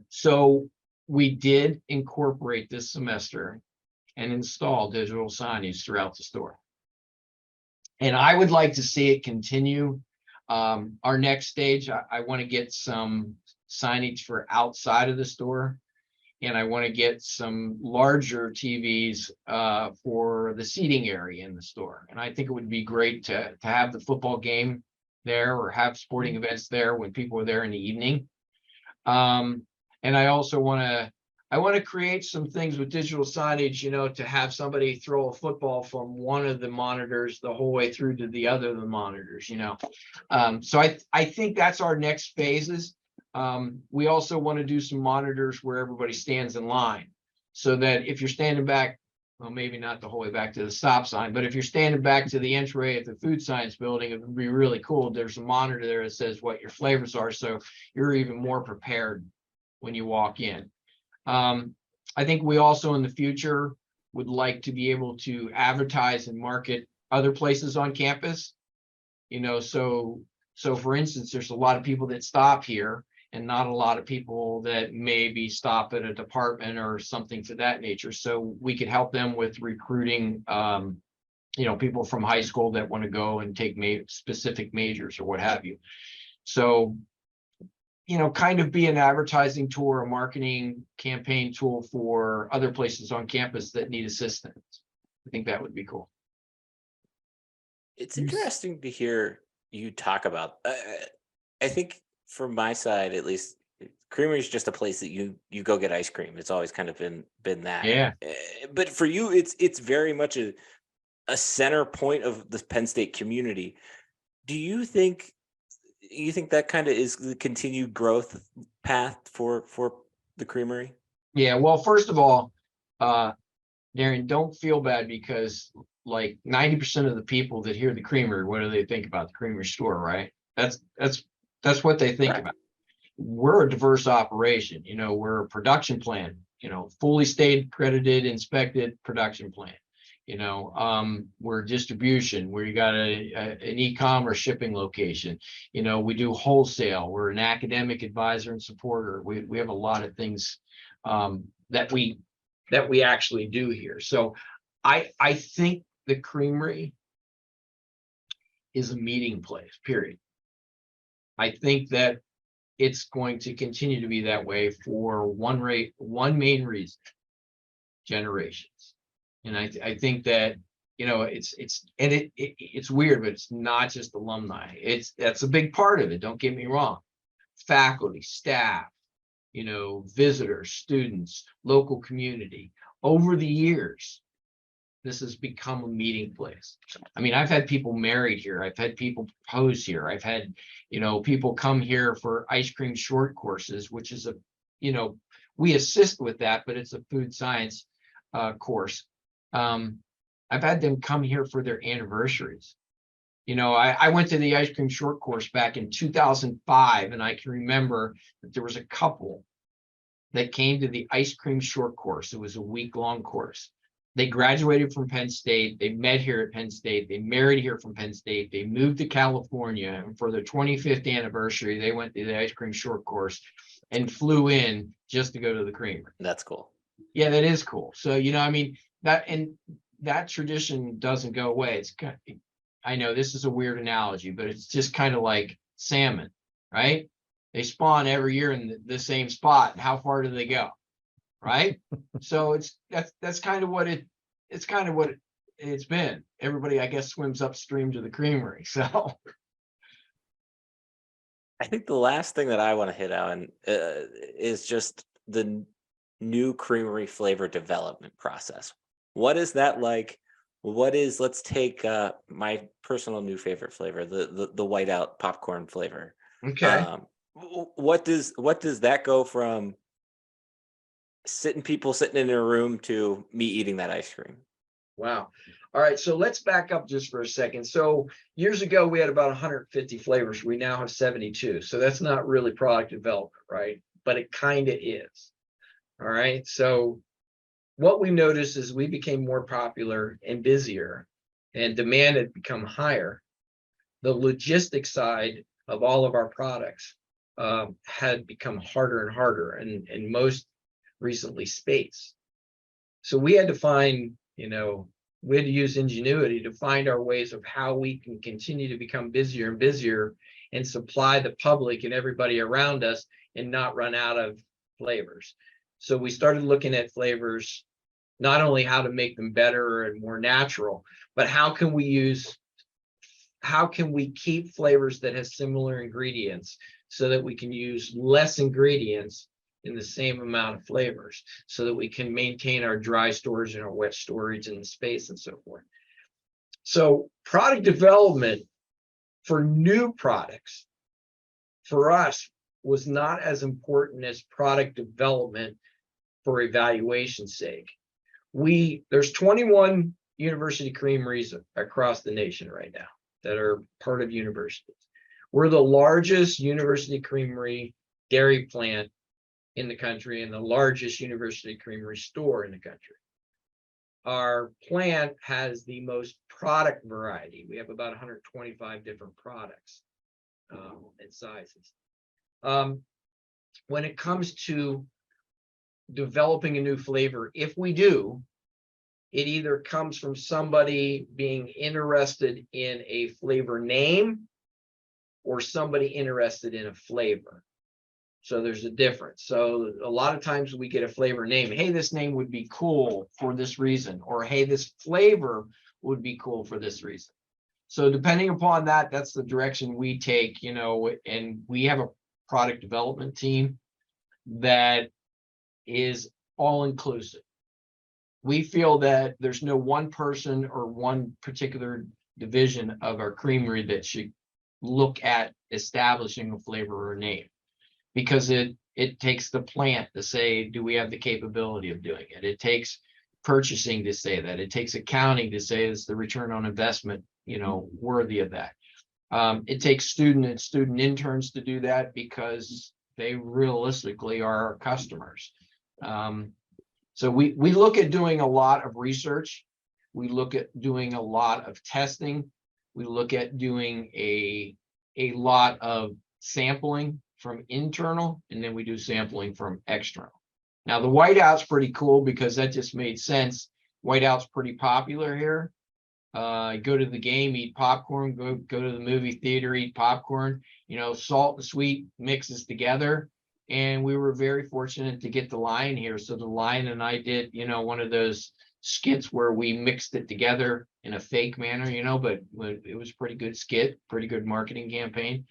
So we did incorporate this semester and install digital signage throughout the store. And I would like to see it continue. Our next stage, I want to get some signage for outside of the store. And I want to get some larger TVs for the seating area in the store. And I think it would be great to have the football game there, or have sporting events there when people are there in the evening. And I also want to create some things with digital signage, to have somebody throw a football from one of the monitors the whole way through to the other of the monitors. So I think that's our next phases. We also want to do some monitors where everybody stands in line, so that if you're standing back, well, maybe not the whole way back to the stop sign, but if you're standing back to the entryway at the food science building, it would be really cool. There's a monitor there that says what your flavors are, so you're even more prepared when you walk in. I think we also in the future would like to be able to advertise and market other places on campus. So for instance, there's a lot of people that stop here, and not a lot of people that maybe stop at a department or something to that nature. So we could help them with recruiting, people from high school that want to go and take specific majors or what have you. So, kind of be an advertising tool, a marketing campaign tool for other places on campus that need assistance. I think that would be cool. It's interesting to hear you talk about. I think from my side, at least, Creamery is just a place that you go get ice cream. It's always kind of been that. Yeah. But for you, it's very much a center point of the Penn State community. Do you think that kind of is the continued growth path for the Creamery? Yeah. Well, first of all, Darian, don't feel bad, because like 90% of the people that hear the Creamery, what do they think about the Creamery store, right? That's what they think about. We're a diverse operation. We're a production plan, fully state accredited, inspected production plan. We're distribution, where you got an e-commerce shipping location. We do wholesale. We're an academic advisor and supporter. We have a lot of things that we actually do here. So I think the Creamery is a meeting place, period. I think that it's going to continue to be that way for one main reason: generations. And I think that it's weird, but it's not just alumni. That's a big part of it. Don't get me wrong. Faculty, staff, visitors, students, local community. Over the years, this has become a meeting place. I mean, I've had people married here. I've had people propose here. I've had, people come here for ice cream short courses, which is we assist with that, but it's a food science course. I've had them come here for their anniversaries. You know, I went to the ice cream short course back in 2005, and I can remember that there was a couple that came to the ice cream short course. It was a week-long course. They graduated from Penn State. They met here at Penn State. They married here from Penn State. They moved to California, and for their 25th anniversary, they went to the ice cream short course and flew in just to go to the creamery. That's cool. Yeah, that is cool. So, you know, I mean, that tradition doesn't go away. It's kind of, I know this is a weird analogy, but it's just kind of like salmon, right? They spawn every year in the same spot. And how far do they go? Right. So that's kind of what it's been. Everybody, I guess, swims upstream to the creamery. So I think the last thing that I want to hit on is just the new creamery flavor development process. What is that like? Let's take my personal new favorite flavor, the whiteout popcorn flavor. okay. What does that go from people sitting in a room to me eating that ice cream? Wow. All right. So let's back up just for a second. So years ago, we had about 150 flavors. We now have 72. So that's not really product development, right? But it kind of is. All right. So what we noticed is we became more popular and busier, and demand had become higher. The logistic side of all of our products had become harder and harder, and most recently space. So we had to find, we had to use ingenuity to find our ways of how we can continue to become busier and busier and supply the public and everybody around us and not run out of flavors. So we started looking at flavors, not only how to make them better and more natural, but how can we keep flavors that have similar ingredients so that we can use less ingredients in the same amount of flavors, so that we can maintain our dry storage and our wet storage and the space and so forth. So product development for new products for us was not as important as product development for evaluation's sake. There's 21 university creameries across the nation right now that are part of universities. We're the largest university creamery dairy plant in the country and the largest university creamery store in the country. Our plant has the most product variety. We have about 125 different products and sizes. When it comes to developing a new flavor, if we do, it either comes from somebody being interested in a flavor name or somebody interested in a flavor. So there's a difference. So a lot of times we get a flavor name. Hey, this name would be cool for this reason, or hey, this flavor would be cool for this reason. So depending upon that, that's the direction we take, and we have a product development team that is all inclusive. We feel that there's no one person or one particular division of our creamery that should look at establishing a flavor or name, because it takes the plant to say, do we have the capability of doing it? It takes purchasing to say that. It takes accounting to say, is the return on investment, worthy of that? It takes student interns to do that, because they realistically are our customers. So we look at doing a lot of research. We look at doing a lot of testing. We look at doing a lot of sampling from internal, and then we do sampling from external. Now the whiteout's pretty cool because that just made sense. Whiteout's pretty popular here. Go to the game, eat popcorn, go to the movie theater, eat popcorn, salt and sweet mixes together. And we were very fortunate to get the Lion here. So the Lion and I did, one of those skits where we mixed it together in a fake manner, but it was a pretty good skit, pretty good marketing campaign.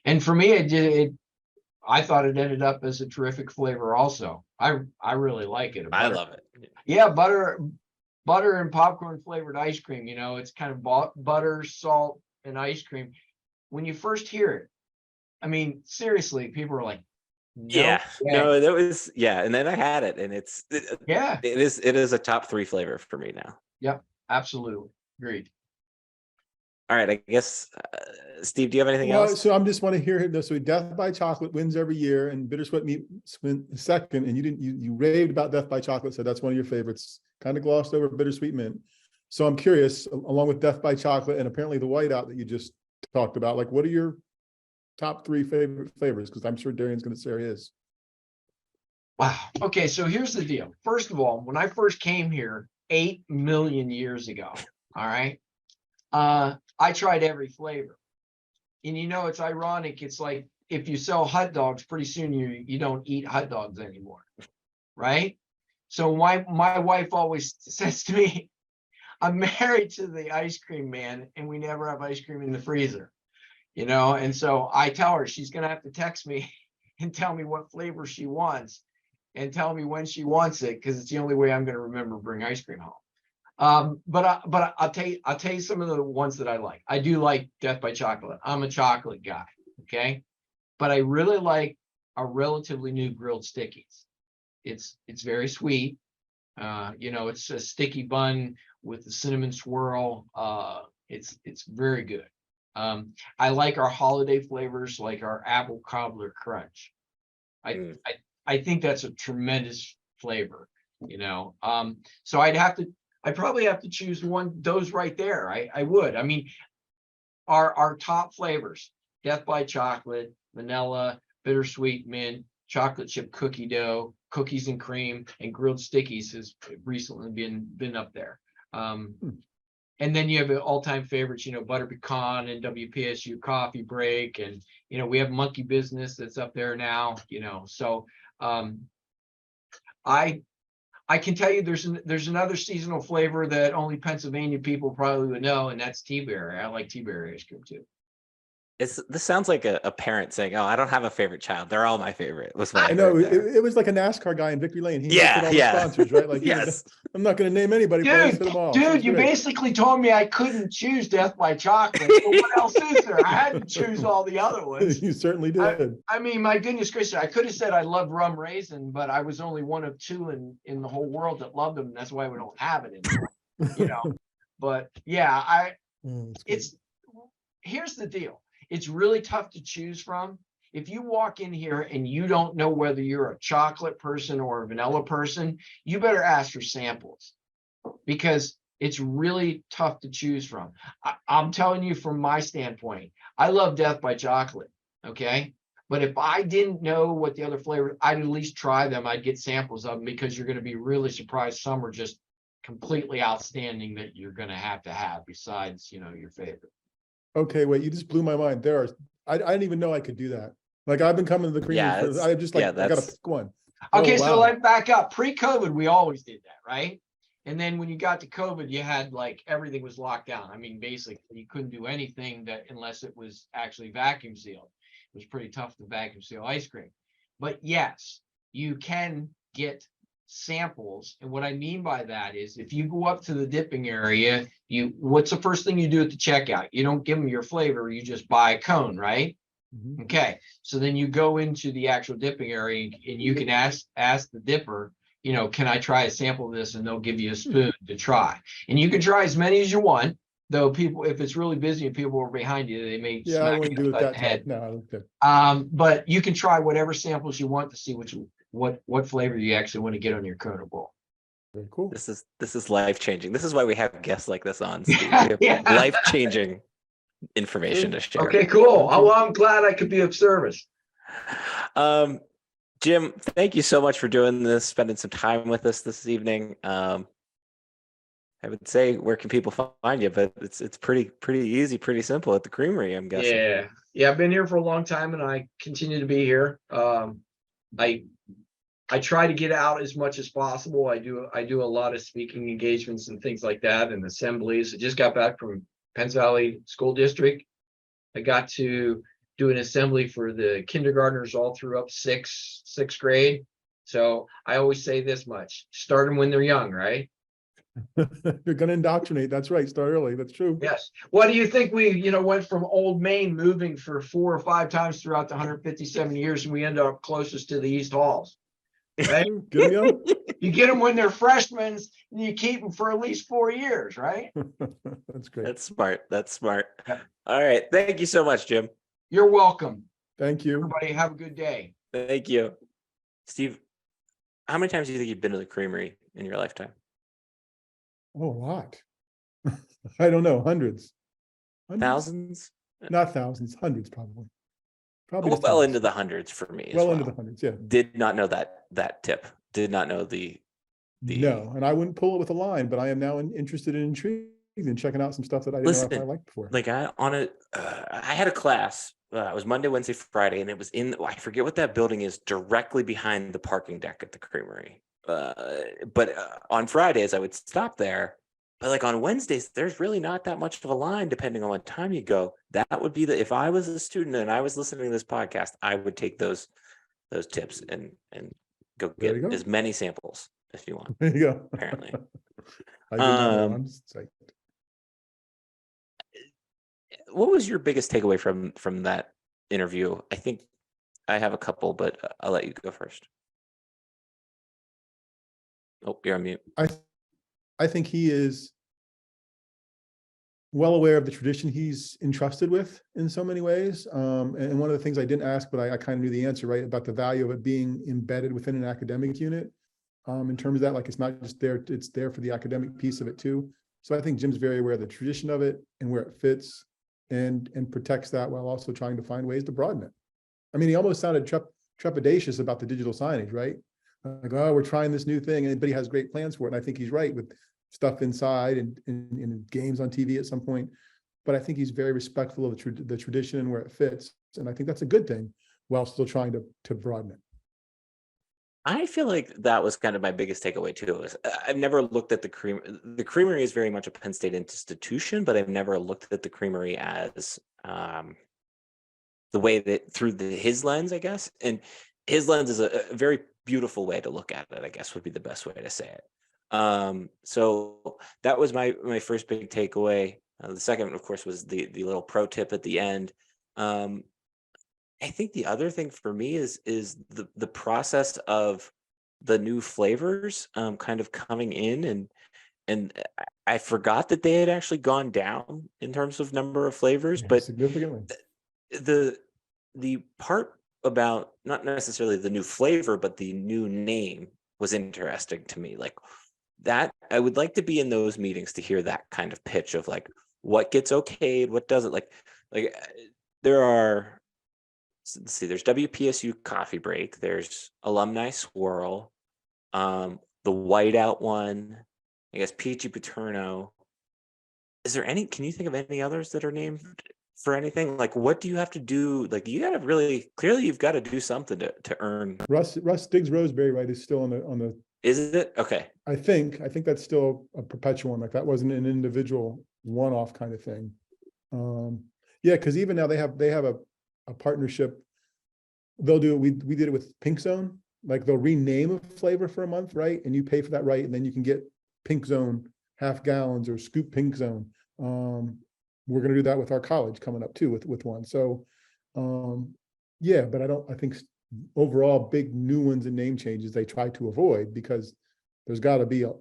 And for me, I thought it ended up as a terrific flavor also. I really like it. I love it. Yeah, butter and popcorn flavored ice cream. It's kind of butter, salt, and ice cream. When you first hear it, I mean, seriously, people are like, no, that was, and then I had it, and it is a top 3 flavor for me now. Yep, absolutely. Agreed. All right, I guess, Steve, do you have anything Well, else? so I'm just want to hear this. So Death by Chocolate wins every year, and Bittersweet Meat wins second. And you raved about Death by Chocolate, so that's one of your favorites. Kind of glossed over Bittersweet Mint. So I'm curious, along with Death by Chocolate and apparently the whiteout that you just talked about, like what are your top 3 favorite flavors? Because I'm sure Darian's going to say his. Wow. Okay, so here's the deal. First of all, when I first came here 8 million years ago, all right, I tried every flavor. And it's ironic. It's like if you sell hot dogs, pretty soon you don't eat hot dogs anymore, right? So my wife always says to me, I'm married to the ice cream man, and we never have ice cream in the freezer, and so I tell her she's gonna have to text me and tell me what flavor she wants and tell me when she wants it, because it's the only way I'm gonna remember to bring ice cream home. But I'll tell you some of the ones that I like. I do like Death by Chocolate. I'm a chocolate guy, okay? But I really like our relatively new grilled stickies. It's very sweet. It's a sticky bun with the cinnamon swirl. It's very good. I like our holiday flavors, like our apple cobbler crunch. I think that's a tremendous flavor, So I'd probably have to choose those right there. I would. I mean, our top flavors: Death by Chocolate, vanilla, bittersweet mint, chocolate chip cookie dough, cookies and cream, and grilled stickies has recently been up there. And then you have all-time favorites, butter pecan and WPSU coffee break, and we have monkey business that's up there now. So I can tell you there's another seasonal flavor that only Pennsylvania people probably would know, and that's tea berry. I like tea berry ice cream too. This sounds like a parent saying, "Oh, I don't have a favorite child. They're all my favorite." Was what I know it was like a NASCAR guy in Victory Lane. He listed all the sponsors, right? Like, yes. I'm not going to name anybody, but I listed them all. Dude, you basically told me I couldn't choose Death by Chocolate. So what else is there? I had to choose all the other ones. You certainly did. I mean, my goodness gracious, I could have said I love rum raisin, but I was only one of 2 in the whole world that loved them. And that's why we don't have it anymore. But yeah, here's the deal. It's really tough to choose from. If you walk in here and you don't know whether you're a chocolate person or a vanilla person, you better ask for samples, because it's really tough to choose from. I'm telling you from my standpoint, I love Death by Chocolate, okay? But if I didn't know what the other flavors, I'd at least try them. I'd get samples of them, because you're going to be really surprised. Some are just completely outstanding that you're going to have besides, your favorite. Okay, wait, you just blew my mind. I didn't even know I could do that. Like, I've been coming to the creamery I just like, I gotta go on. Okay, so let's back up. Pre-COVID, we always did that, right? And then when you got to COVID, you had everything was locked down. I mean, basically you couldn't do anything unless it was actually vacuum sealed. It was pretty tough to vacuum seal ice cream. But yes, you can get samples. And what I mean by that is, if you go up to the dipping area, what's the first thing you do at the checkout? You don't give them your flavor, you just buy a cone, right? Mm-hmm. Okay, so then you go into the actual dipping area and you can ask the dipper, can I try a sample of this? And they'll give you a spoon to try. And you can try as many as you want, though people, if it's really busy and people are behind you, they may smack you upside the head. No, okay. But you can try whatever samples you want to see what flavor you actually want to get on your cone or bowl. Very cool. This is life-changing. This is why we have guests like this on, Steve. Life-changing information to share. Okay, cool. Well, I'm glad I could be of service. Jim, thank you so much for doing this, spending some time with us this evening. I would say, where can people find you? But it's pretty easy, pretty simple at the creamery, I'm guessing. Yeah. I've been here for a long time, and I continue to be here. I try to get out as much as possible. I do a lot of speaking engagements and things like that, and assemblies. I just got back from Penns Valley School District. I got to do an assembly for the kindergartners all through up sixth grade. So I always say this much: start them when they're young, right? You're going to indoctrinate. That's right. Start early. That's true. Yes. What do you think we, went from Old Main, moving for 4 or 5 times throughout the 157 years, and we end up closest to the East Halls? Right? Get them young. You get them when they're freshmen, and you keep them for at least 4 years, right? That's great. That's smart. That's smart. Yeah. All right. Thank you so much, Jim. You're welcome. Thank you. Everybody have a good day. Thank you. Steve, how many times do you think you've been to the Creamery in your lifetime? Oh, a lot. I don't know, hundreds. Thousands? Not thousands, hundreds probably. Probably just Well hundreds. into the hundreds for me as Well well. into the hundreds, yeah. Did not know that tip. Did not know the No, and I wouldn't pull it with a line, but I am now interested and intrigued in checking out some stuff that I didn't know if I Listen, liked before. like I had a class. It was Monday, Wednesday, Friday, and it was I forget what that building is, directly behind the parking deck at the Creamery. But on Fridays I would stop there. But like on Wednesdays, there's really not that much of a line, depending on what time you go. That would be if I was a student and I was listening to this podcast, I would take those tips and go There get you go. as many samples if you want. There you go. Apparently. I did not know. I'm just psyched. What was your biggest takeaway from that interview? I think I have a couple, but I'll let you go first. Oh, you're on mute. I think he is well aware of the tradition he's entrusted with in so many ways. And one of the things I didn't ask, but I kind of knew the answer, right, about the value of it being embedded within an academic unit. In terms of that, like, it's not just there, it's there for the academic piece of it too. So I think Jim's very aware of the tradition of it and where it fits, and protects that while also trying to find ways to broaden it. I mean, he almost sounded trepidatious about the digital signage, right? Like, oh, we're trying this new thing, but he has great plans for it. And I think he's right with stuff inside and games on TV at some point. But I think he's very respectful of the tradition and where it fits. And I think that's a good thing, while still trying to broaden it. I feel like that was kind of my biggest takeaway too. I've never looked at the Creamery. The Creamery is very much a Penn State institution, but I've never looked at the Creamery as the way that through his lens, I guess. And his lens is a very beautiful way to look at it, I guess would be the best way to say it. So that was my first big takeaway. The second, of course, was the little pro tip at the end. I think the other thing for me is the process of the new flavors kind of coming in, and I forgot that they had actually gone down in terms of number of flavors, but significantly. The part about not necessarily the new flavor, but the new name was interesting to me. Like that, I would like to be in those meetings to hear that kind of pitch of like what gets okayed, what doesn't. Like there are. Let's see, there's WPSU Coffee Break, there's Alumni Swirl, the Whiteout one, I guess Peachy Paterno. Is there any, can you think of any others that are named for anything? Like, what do you have to do? Like, you got to really, clearly you've got to do something to earn. Russ Diggs Roseberry, right, is still on the. Is it? Okay. I think that's still a perpetual one. Like, that wasn't an individual one-off kind of thing. Yeah, because even now they have a partnership. They'll do it. We did it with Pink Zone. Like, they'll rename a flavor for a month, right? And you pay for that, right? And then you can get Pink Zone half gallons or scoop Pink Zone. We're going to do that with our college coming up too with one. So yeah, but I think overall big new ones and name changes they try to avoid, because there's got to be a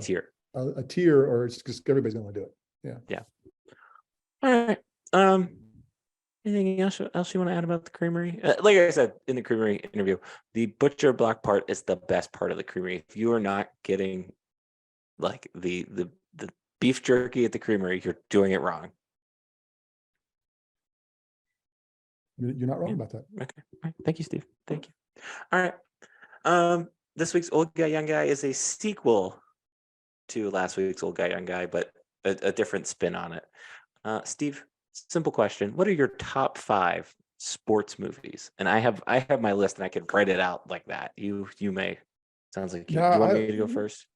tier. A tier, or it's just everybody's going to do it. Yeah. All right. Anything else you want to add about the Creamery? Like I said in the Creamery interview, the butcher block part is the best part of the Creamery. If you are not getting like the beef jerky at the Creamery, you're doing it wrong. You're not wrong about that. Okay. All right. Thank you, Steve. Thank you. All right. This week's Old Guy, Young Guy is a sequel to last week's Old Guy, Young Guy, but a different spin on it. Steve, simple question. What are your top 5 sports movies? And I have my list and I could write it out like that. You may. Sounds like you want me to go first?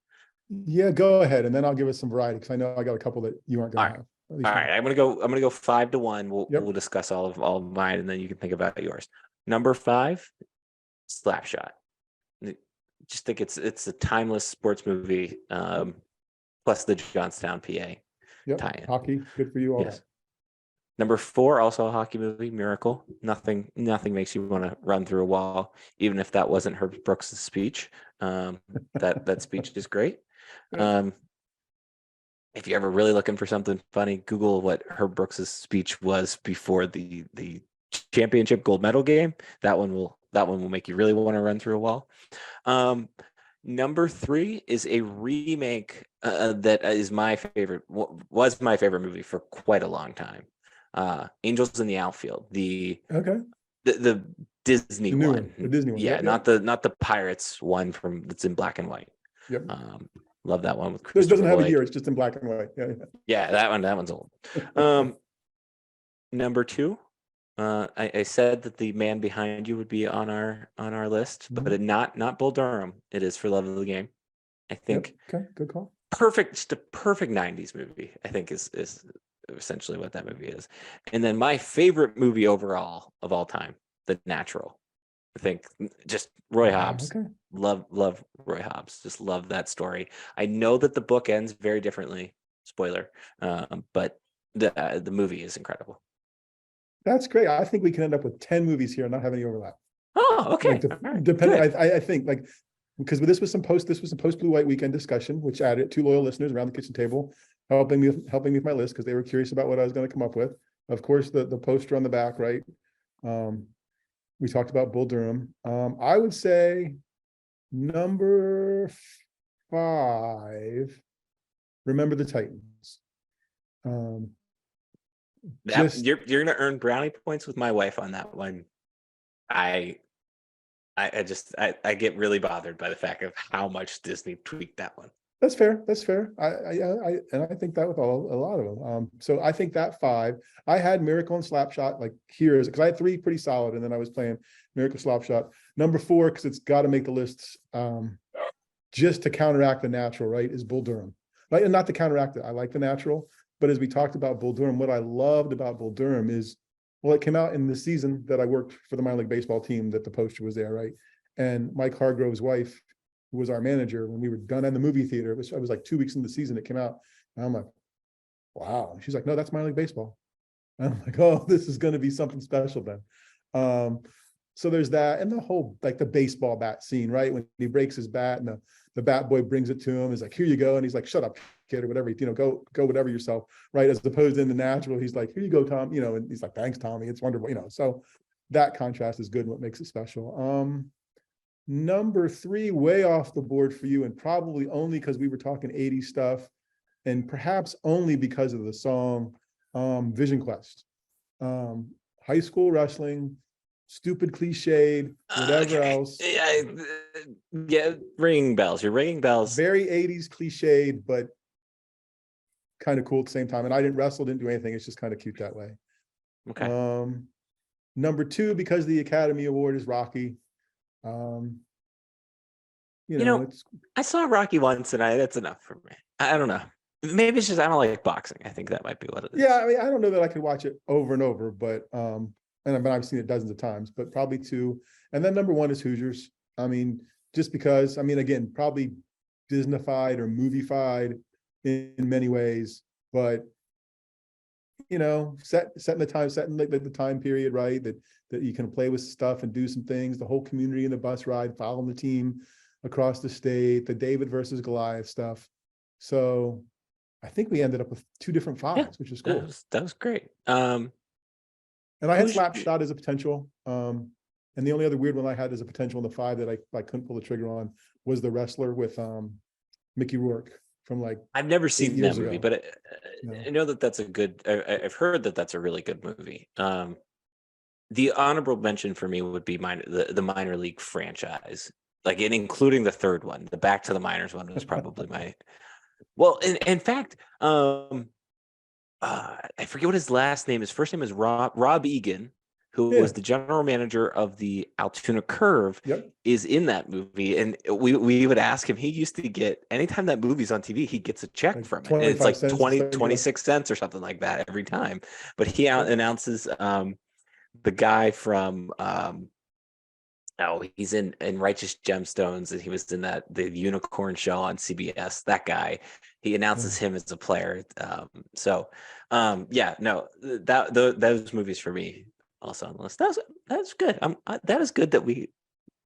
Yeah, go ahead. And then I'll give us some variety, because I know I got a couple that you aren't going to have. All right. I'm gonna go 5 to 1. We'll discuss all of mine, and then you can think about yours. Number 5, Slapshot. Just think it's a timeless sports movie. Plus the Johnstown, PA tie-in. Hockey, good for you all. Yes. Number 4, also a hockey movie, Miracle. Nothing makes you want to run through a wall, even if that wasn't Herb Brooks' speech. That speech is great. If you're ever really looking for something funny, Google what Herb Brooks' speech was before the championship gold medal game. That one will make you really want to run through a wall. Number 3 is a remake that is my favorite. Was my favorite movie for quite a long time. Angels in the Outfield, the Disney one. The Disney one. Yeah, Yep, not the Pirates one that's in black and white. Yep. Love that one with It Christopher doesn't have a Lloyd. year, it's just in black and white. Yeah, that one's old. Number 2, I said that The Man Behind You would be on our list, but not Bull Durham. It is For Love of the Game. I think. Okay, good call. Just a perfect 90s movie, I think is essentially what that movie is. And then my favorite movie overall of all time, The Natural. I think just Roy Hobbs. Okay. Love Roy Hobbs. Just love that story. I know that the book ends very differently. Spoiler. But the movie is incredible. That's great. I think we can end up with 10 movies here and not have any overlap. Oh, okay. Like, All right. depending, I think like, because this was some post Blue White weekend discussion, which added 2 loyal listeners around the kitchen table, helping me with my list because they were curious about what I was going to come up with. Of course, the poster on the back, right? We talked about Bull Durham. I would say number 5, Remember the Titans. You're gonna earn brownie points with my wife on that one. I get really bothered by the fact of how much Disney tweaked that one. That's fair. I think that with a lot of them. So I think that 5. I had Miracle and Slapshot like here is because I had 3 pretty solid, and then I was playing Miracle, Slapshot. Number 4, because it's got to make the lists. Just to counteract The Natural, right? Is Bull Durham, right? And not to counteract it. I like The Natural, but as we talked about Bull Durham, what I loved about Bull Durham is, well, it came out in the season that I worked for the minor league baseball team that the poster was there, right? And Mike Hargrove's wife, who was our manager, when we were done in the movie theater, I was like 2 weeks into the season, it came out. And I'm like, wow. And she's like, no, that's minor league baseball. And I'm like, oh, this is going to be something special then. So there's that. And the whole, like the baseball bat scene, right? When he breaks his bat and the bat boy brings it to him, he's like, here you go. And he's like, shut up, kid, or whatever, go whatever yourself, right? As opposed to in The Natural, he's like, here you go, Tom, and he's like, thanks, Tommy, it's wonderful, so that contrast is good and what makes it special. Number 3, way off the board for you, and probably only because we were talking 80s stuff, and perhaps only because of the song, Vision Quest. High school wrestling, stupid, cliched, whatever else. Yeah, ringing bells. You're ringing bells. Very 80s cliched, but kind of cool at the same time. And I didn't wrestle, didn't do anything. It's just kind of cute that way. Okay. Number 2, because the Academy Award is Rocky. I saw Rocky once and that's enough for me. I don't know. Maybe it's just I don't like boxing. I think that might be what it is. Yeah, I mean, I don't know that I could watch it over and over, but I've seen it dozens of times, but probably 2. And then number 1 is Hoosiers. I mean, just because, again, probably Disneyfied or moviefied in many ways, but set in the time period, right? That you can play with stuff and do some things, the whole community in the bus ride, following the team across the state, the David versus Goliath stuff. So I think we ended up with 2 different 5s, which is cool. That was great. And I had Slapshot as a potential. And the only other weird one I had as a potential in the 5 that I couldn't pull the trigger on was The Wrestler with Mickey Rourke from like. I've never seen that movie, ago. but I know that's a good. I've heard that that's a really good movie. The honorable mention for me would be the minor league franchise, like including the 3rd one. The Back to the Minors one was probably my. Well, in fact, I forget what his last name is. First name is Rob Egan, who was the general manager of the Altoona Curve, is in that movie. And we would ask him, he used to get, anytime that movie's on TV, he gets a check like from it. And it's like 26 cents or something like that every time. But he announces the guy from No, he's in Righteous Gemstones, and he was in the Unicorn Show on CBS. That guy, he announces him as a player. Yeah, no, those movies for me also on the list. That's good. That is good that we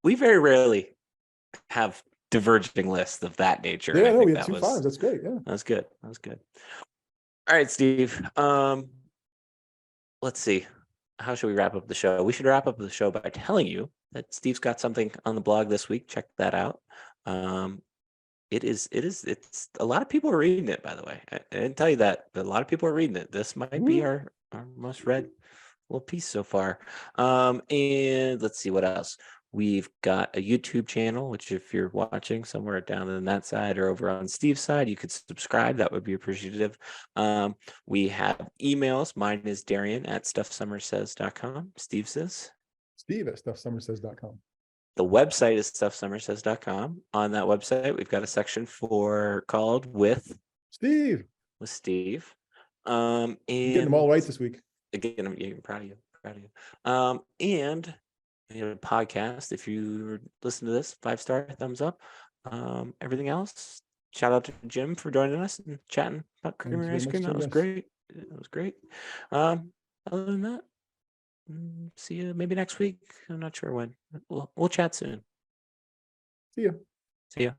very rarely have diverging lists of that nature. Yeah, I no, think we had that two was fives. That's great. Yeah. that was good. That was good. All right, Steve. Let's see. How should we wrap up the show? We should wrap up the show by telling you that Steve's got something on the blog this week. Check that out. It's a lot of people are reading it, by the way. I didn't tell you that, but a lot of people are reading it. This might be our most read little piece so far. And let's see what else. We've got a YouTube channel, which if you're watching somewhere down on that side or over on Steve's side, you could subscribe. That would be appreciative. We have emails. Mine is Darian at stuffsummersays.com. Steve says. Steve at stuffsummersays.com. The website is stuffsummersays.com. On that website, we've got a section called with Steve. And You're getting them all right this week. Again, I'm proud of you. And we have a podcast. If you listen to this, 5-star, thumbs up. Everything else, shout out to Jim for joining us and chatting about creamery Thanks ice very cream. much, That was Jim, great. That was great. Other than that, see you maybe next week. I'm not sure when. We'll chat soon. See ya. See ya.